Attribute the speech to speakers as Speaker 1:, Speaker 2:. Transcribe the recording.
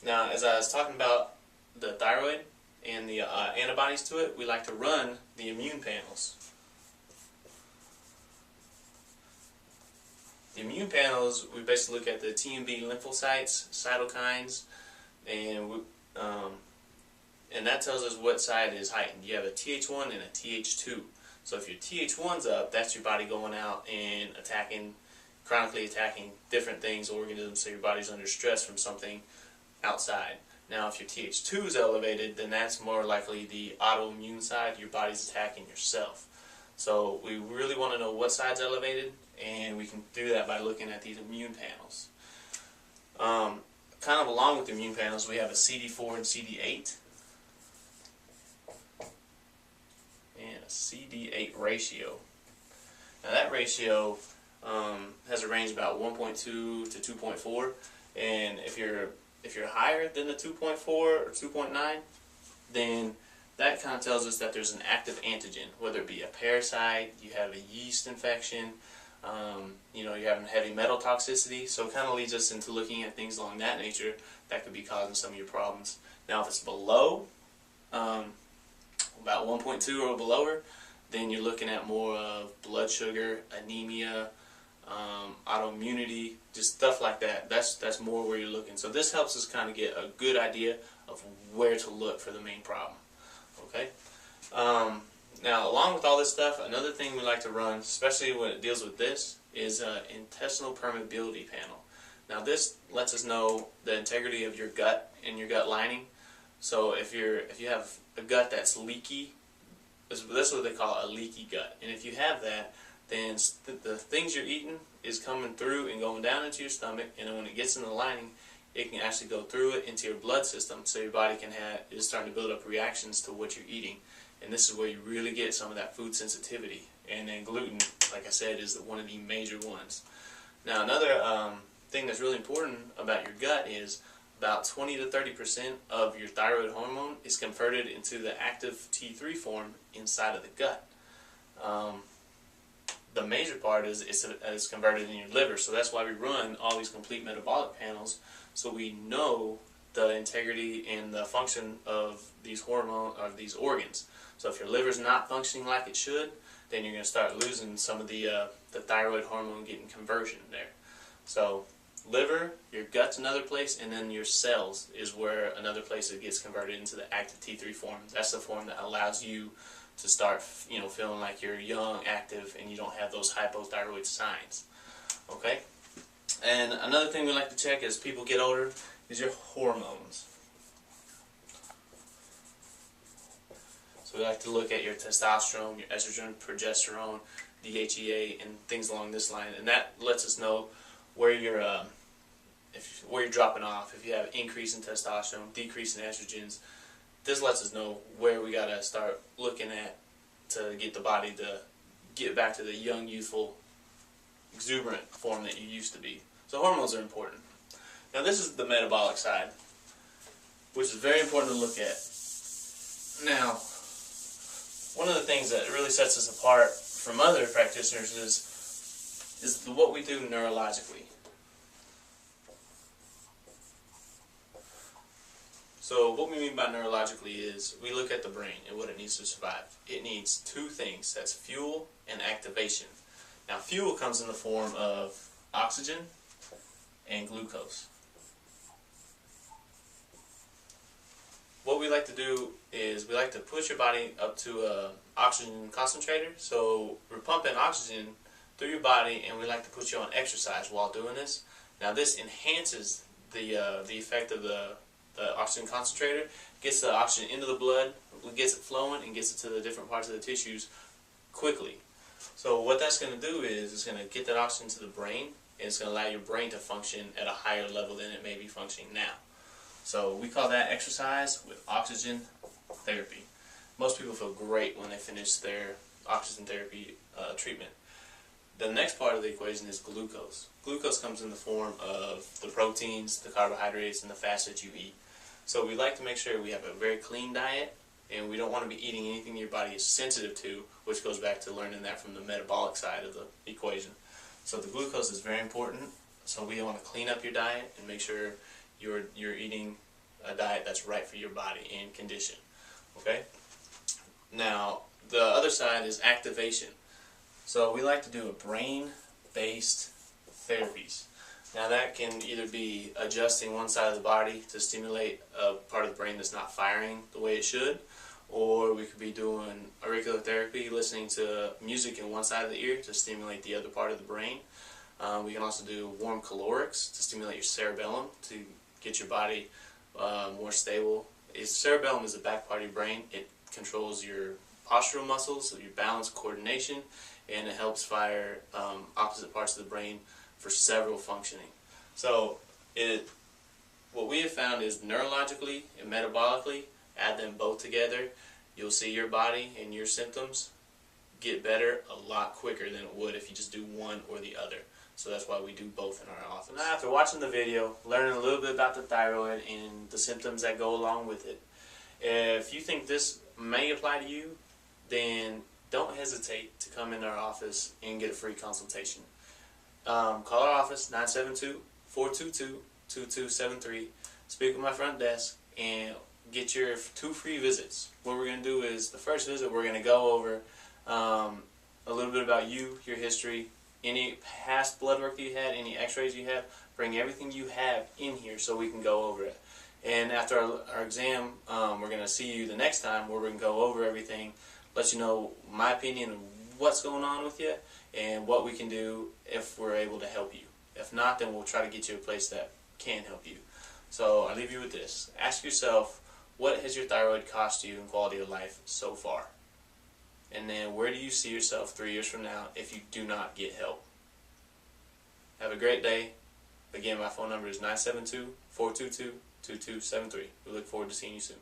Speaker 1: Now, as I was talking about the thyroid and the antibodies to it, we like to run the immune panels. The immune panels, we basically look at the T and B lymphocytes, cytokines, and that tells us what side is heightened. You have a Th1 and a Th2. So if your Th1's up, that's your body going out and chronically attacking different things, organisms, so your body's under stress from something outside. Now if your Th2 is elevated, then that's more likely the autoimmune side. Your body's attacking yourself. So we really want to know what side's elevated, and we can do that by looking at these immune panels. Kind of along with the immune panels, we have a CD4 and CD8. And a CD8 ratio. Now that ratio has a range about 1.2 to 2.4, and if you're higher than the 2.4 or 2.9, then that kind of tells us that there's an active antigen, whether it be a parasite, you have a yeast infection, you're having heavy metal toxicity. So it kind of leads us into looking at things along that nature that could be causing some of your problems. Now if it's below about 1.2 or below, then you're looking at more of blood sugar, anemia, autoimmunity, just stuff like that. That's more where you're looking. So this helps us kind of get a good idea of where to look for the main problem. Okay. Now, along with all this stuff, another thing we like to run, especially when it deals with this, is an intestinal permeability panel. Now, this lets us know the integrity of your gut and your gut lining. So if you have a gut that's leaky, that's what they call a leaky gut. And if you have that, then the things you're eating is coming through and going down into your stomach, and when it gets in the lining, it can actually go through it into your blood system, so your body is starting to build up reactions to what you're eating. And this is where you really get some of that food sensitivity. And then gluten, like I said, is one of the major ones. Now another thing that's really important about your gut is about 20 to 30% of your thyroid hormone is converted into the active T3 form inside of the gut. The major part is converted in your liver, so that's why we run all these complete metabolic panels, so we know the integrity and the function of these these organs. So if your liver's not functioning like it should, then you're going to start losing some of the thyroid hormone getting conversion there. So liver, your gut's another place, and then your cells is where another place it gets converted into the active T3 form. That's the form that allows you to start, feeling like you're young, active, and you don't have those hypothyroid signs. Okay? And another thing we like to check as people get older is your hormones. So we like to look at your testosterone, your estrogen, progesterone, DHEA, and things along this line, and that lets us know where you're dropping off. If you have increase in testosterone, decrease in estrogens, this lets us know where we gotta start looking at to get the body to get back to the young, youthful, exuberant form that you used to be. So hormones are important. Now this is the metabolic side, which is very important to look at. Now, one of the things that really sets us apart from other practitioners is what we do neurologically. So what we mean by neurologically is we look at the brain and what it needs to survive. It needs two things. That's fuel and activation. Now fuel comes in the form of oxygen and glucose. What we like to do is we like to push your body up to an oxygen concentrator. So we're pumping oxygen through your body, and we like to put you on exercise while doing this. Now this enhances the effect of the oxygen concentrator, gets the oxygen into the blood, gets it flowing, and gets it to the different parts of the tissues quickly. So what that's going to do is it's going to get that oxygen to the brain, and it's going to allow your brain to function at a higher level than it may be functioning now. So we call that exercise with oxygen therapy. Most people feel great when they finish their oxygen therapy treatment. The next part of the equation is glucose. Glucose comes in the form of the proteins, the carbohydrates, and the fats that you eat. So we like to make sure we have a very clean diet, and we don't want to be eating anything your body is sensitive to, which goes back to learning that from the metabolic side of the equation. So the glucose is very important. So we want to clean up your diet and make sure you're eating a diet that's right for your body and condition. Okay? Now, the other side is activation. So we like to do a brain-based therapies. Now that can either be adjusting one side of the body to stimulate a part of the brain that's not firing the way it should, or we could be doing auricular therapy, listening to music in one side of the ear to stimulate the other part of the brain. We can also do warm calorics to stimulate your cerebellum to get your body more stable. Cerebellum is the back part of your brain. It controls your postural muscles, so your balance, coordination, and it helps fire opposite parts of the brain for several functioning. So what we have found is neurologically and metabolically, add them both together, you'll see your body and your symptoms get better a lot quicker than it would if you just do one or the other. So that's why we do both in our office. Now, after watching the video, learning a little bit about the thyroid and the symptoms that go along with it, if you think this may apply to you, then don't hesitate to come in our office and get a free consultation. Call our office, 972-422-2273. Speak with my front desk and get your 2 free visits. What we're going to do is, the first visit, we're going to go over a little bit about you, your history, any past blood work that you had, any x-rays you have. Bring everything you have in here so we can go over it. And after our exam, we're going to see you the next time where we can go over everything, let you know my opinion of what's going on with you and what we can do if we're able to help you. If not, then we'll try to get you a place that can help you. So I leave you with this. Ask yourself, what has your thyroid cost you in quality of life so far? And then where do you see yourself 3 years from now if you do not get help? Have a great day. Again, my phone number is 972-422-2273. We look forward to seeing you soon.